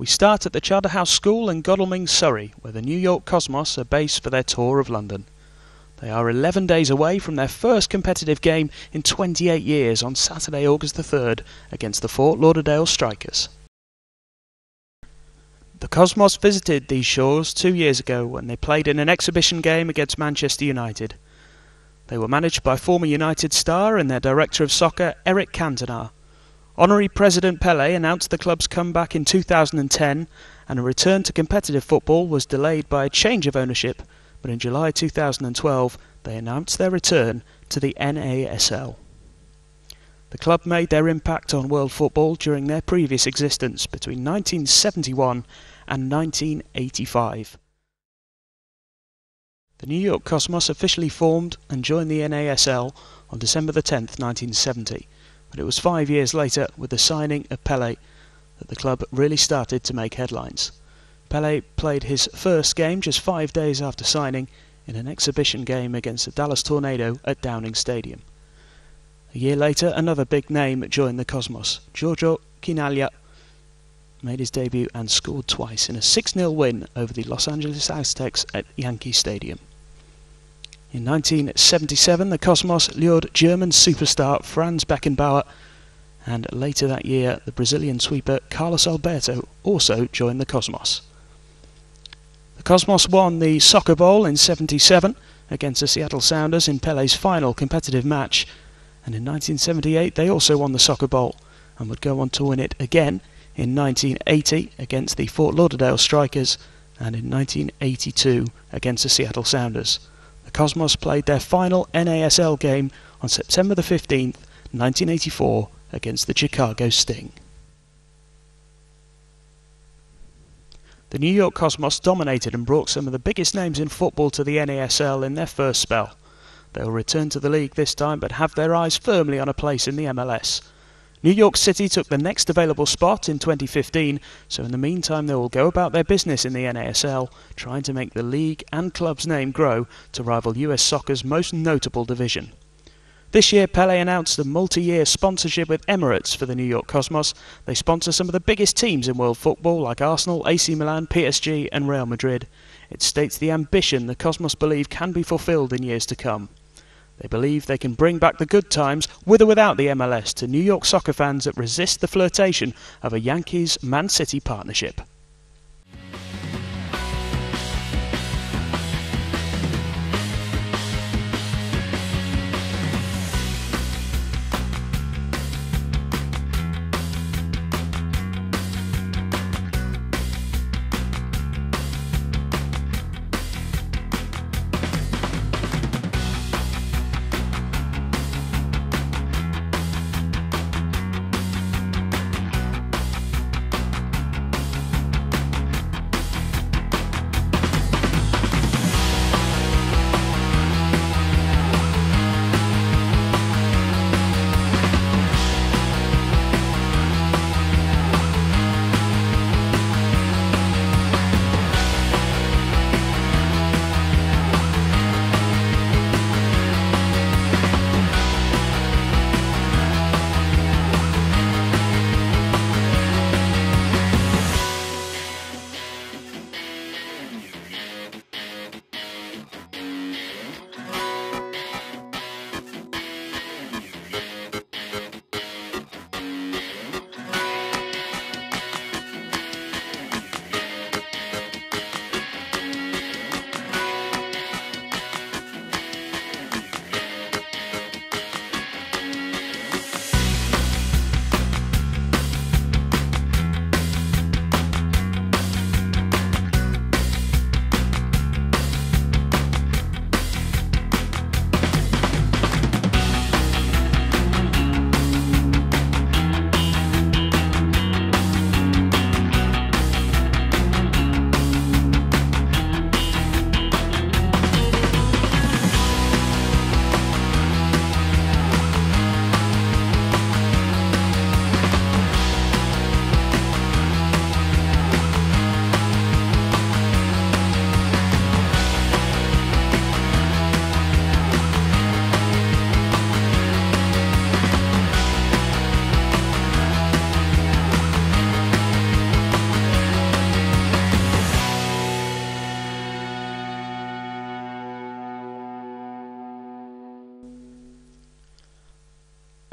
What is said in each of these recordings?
We start at the Charterhouse School in Godalming, Surrey, where the New York Cosmos are based for their tour of London. They are 11 days away from their first competitive game in 28 years on Saturday, August the 3rd, against the Fort Lauderdale Strikers. The Cosmos visited these shores 2 years ago when they played in an exhibition game against Manchester United. They were managed by former United star and their director of soccer, Eric Cantona. Honorary President Pelé announced the club's comeback in 2010, and a return to competitive football was delayed by a change of ownership, but in July 2012 they announced their return to the NASL. The club made their impact on world football during their previous existence between 1971 and 1985. The New York Cosmos officially formed and joined the NASL on December 10th, 1970, but it was 5 years later, with the signing of Pelé, that the club really started to make headlines. Pelé played his first game just 5 days after signing in an exhibition game against the Dallas Tornado at Downing Stadium. A year later, another big name joined the Cosmos. Giorgio Chinaglia made his debut and scored twice in a 6-0 win over the Los Angeles Aztecs at Yankee Stadium. In 1977, the Cosmos lured German superstar Franz Beckenbauer, and later that year, the Brazilian sweeper Carlos Alberto also joined the Cosmos. The Cosmos won the Soccer Bowl in '77 against the Seattle Sounders in Pelé's final competitive match, and in 1978 they also won the Soccer Bowl and would go on to win it again in 1980 against the Fort Lauderdale Strikers and in 1982 against the Seattle Sounders. The Cosmos played their final NASL game on September the 15th, 1984 against the Chicago Sting. The New York Cosmos dominated and brought some of the biggest names in football to the NASL in their first spell. They will return to the league this time but have their eyes firmly on a place in the MLS. New York City took the next available spot in 2015, so in the meantime they will go about their business in the NASL, trying to make the league and club's name grow to rival US soccer's most notable division. This year, Pelé announced a multi-year sponsorship with Emirates for the New York Cosmos. They sponsor some of the biggest teams in world football like Arsenal, AC Milan, PSG and Real Madrid. It states the ambition the Cosmos believe can be fulfilled in years to come. They believe they can bring back the good times, with or without the MLS, to New York soccer fans that resist the flirtation of a Yankees-Man City partnership.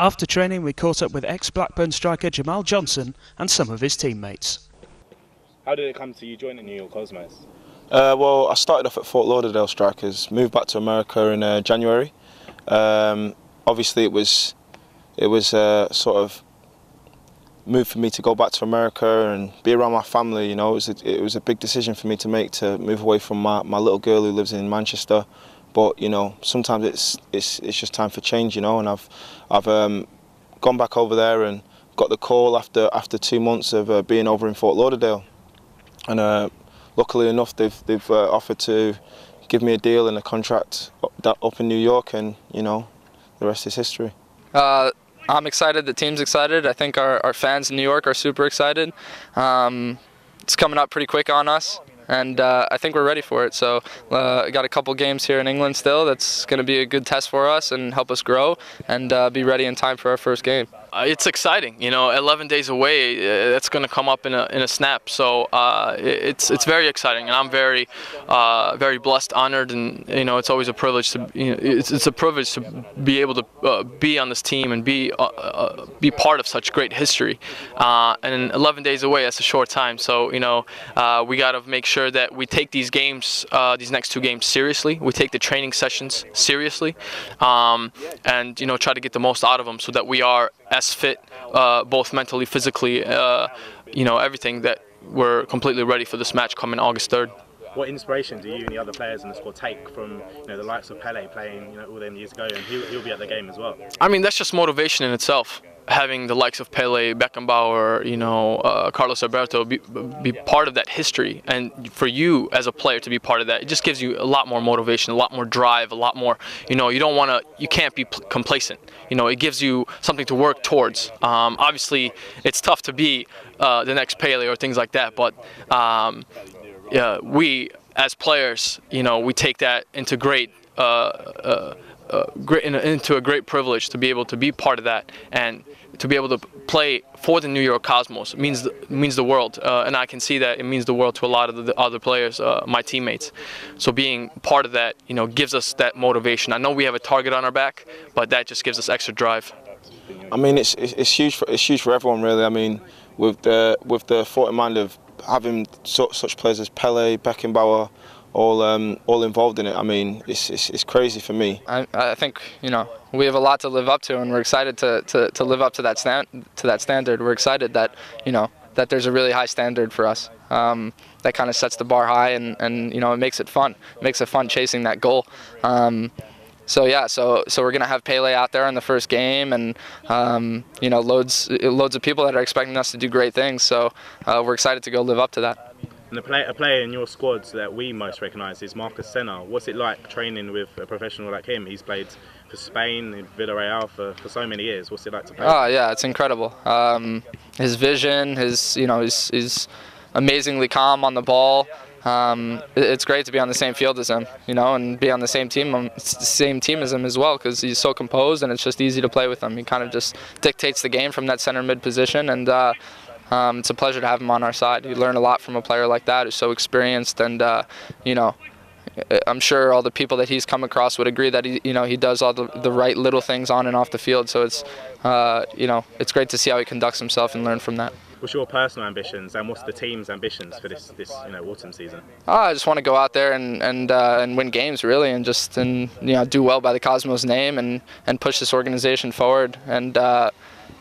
After training, we caught up with ex-Blackburn striker Jamal Johnson and some of his teammates. How did it come to you joining New York Cosmos? Well, I started off at Fort Lauderdale Strikers, moved back to America in January. Obviously, it was sort of move for me to go back to America and be around my family. You know, it was a big decision for me to make, to move away from my little girl who lives in Manchester. But you know, sometimes it's just time for change. You know, and I've gone back over there and got the call after 2 months of being over in Fort Lauderdale, and luckily enough they've offered to give me a deal and a contract up in New York, and you know, the rest is history. I'm excited, the team's excited. I think our fans in New York are super excited. It's coming up pretty quick on us, and I think we're ready for it. So got a couple games here in England still. That's going to be a good test for us and help us grow and be ready in time for our first game. It's exciting, you know. 11 days away, that's going to come up in a snap. So it's very exciting, and I'm very blessed, honored, and you know, it's always a privilege to, you know, it's a privilege to be able to be on this team and be part of such great history. And 11 days away, that's a short time. So you know, we got to make sure that we take these games, these next 2 games seriously. We take the training sessions seriously, and you know, try to get the most out of them so that we are as fit, both mentally, physically, you know, everything, that we're completely ready for this match coming August 3rd. What inspiration do you and the other players in the squad take from, you know, the likes of Pele playing, you know, all them years ago, and he'll be at the game as well? I mean, that's just motivation in itself. Having the likes of Pele, Beckenbauer, you know, Carlos Alberto be part of that history, and for you as a player to be part of that, it just gives you a lot more motivation, a lot more drive, a lot more, you know, you can't be complacent. You know, it gives you something to work towards. Obviously, it's tough to be the next Pele or things like that, but yeah, we as players, you know, we take that into into a great privilege to be able to be part of that, and to be able to play for the New York Cosmos means the world, and I can see that it means the world to a lot of the other players, my teammates. So being part of that, you know, gives us that motivation. I know we have a target on our back, but that just gives us extra drive. I mean, it's huge for everyone, really. I mean, with the thought in mind of having such players as Pele, Beckenbauer, all involved in it. I mean, it's crazy for me. I think, you know, we have a lot to live up to, and we're excited to live up to that standard. We're excited that, you know, that there's a really high standard for us. That kind of sets the bar high, and you know, it makes it fun. It makes it fun chasing that goal. So yeah, so we're gonna have Pele out there in the first game, and you know, loads of people that are expecting us to do great things. So we're excited to go live up to that. And a player in your squad that we most recognise is Marcos Senna. What's it like training with a professional like him? He's played for Spain, in Villarreal for so many years. What's it like to play? Oh yeah, it's incredible. His vision, he's amazingly calm on the ball. It's great to be on the same field as him, you know, and be on the same team as him as well, because he's so composed, and it's just easy to play with him. He kind of just dictates the game from that center mid position, and it's a pleasure to have him on our side. You learn a lot from a player like that who's so experienced, and you know, I'm sure all the people that he's come across would agree that he does all the right little things on and off the field. So it's you know, it's great to see how he conducts himself and learn from that. What's your personal ambitions, and what's the team's ambitions for this you know, autumn season? I just want to go out there and win games, really, and you know, do well by the Cosmos name, and push this organization forward,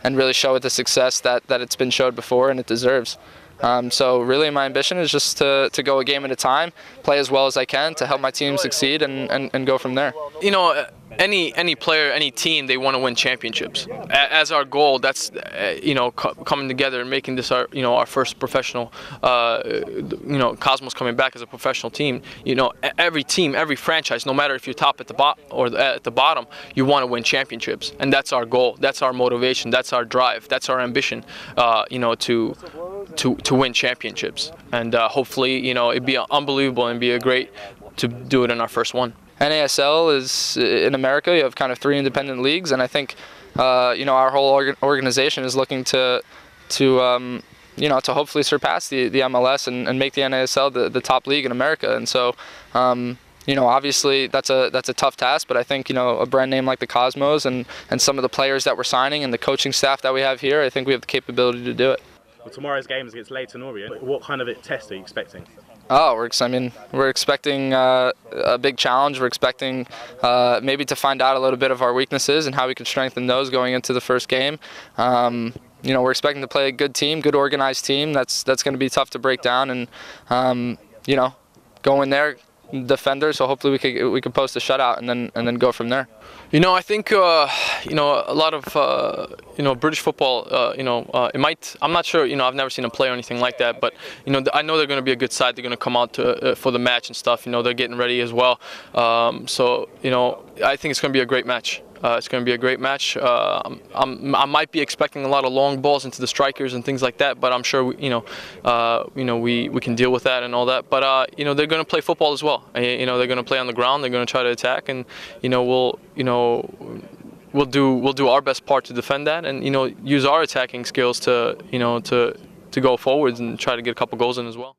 and really show it the success that it's been showed before and it deserves. So really my ambition is just to go a game at a time, play as well as I can to help my team succeed, and go from there. You know, any player, any team, they want to win championships. As our goal, that's you know, coming together and making this our, you know, our first professional, you know, Cosmos coming back as a professional team. You know, every team, every franchise, no matter if you're top at the or at the bottom, you want to win championships, and that's our goal. That's our motivation. That's our drive. That's our ambition. You know, to win championships, and hopefully, you know, it'd be unbelievable and be a great to do it in our first one. NASL is, in America, you have kind of 3 independent leagues, and I think you know, our whole organization is looking to you know, to hopefully surpass the MLS and make the NASL the top league in America. And so you know, obviously that's a tough task, but I think, you know, a brand name like the Cosmos and some of the players that we're signing and the coaching staff that we have here, I think we have the capability to do it. Well, tomorrow's game is against Leyton Orient. What kind of test are you expecting? Oh, we're expecting a big challenge. We're expecting maybe to find out a little bit of our weaknesses and how we can strengthen those going into the first game. You know, we're expecting to play a good team, good organized team. That's going to be tough to break down, and you know, go in there, defender. So hopefully we could post a shutout and then go from there. You know, I think you know, a lot of you know, British football. You know, it might. I'm not sure. You know, I've never seen them play or anything like that. But you know, I know they're going to be a good side. They're going to come out for the match and stuff. You know, they're getting ready as well. So you know, I think it's going to be a great match. It's going to be a great match. I might be expecting a lot of long balls into the strikers and things like that, but I'm sure we can deal with that and all that. But you know, they're going to play football as well. You know, they're going to play on the ground. They're going to try to attack, and you know, we'll do our best part to defend that, and you know, use our attacking skills to go forwards and try to get a couple goals in as well.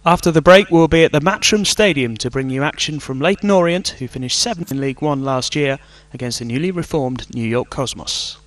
After the break, we'll be at the Matchroom Stadium to bring you action from Leyton Orient, who finished 7th in League One last year, against the newly reformed New York Cosmos.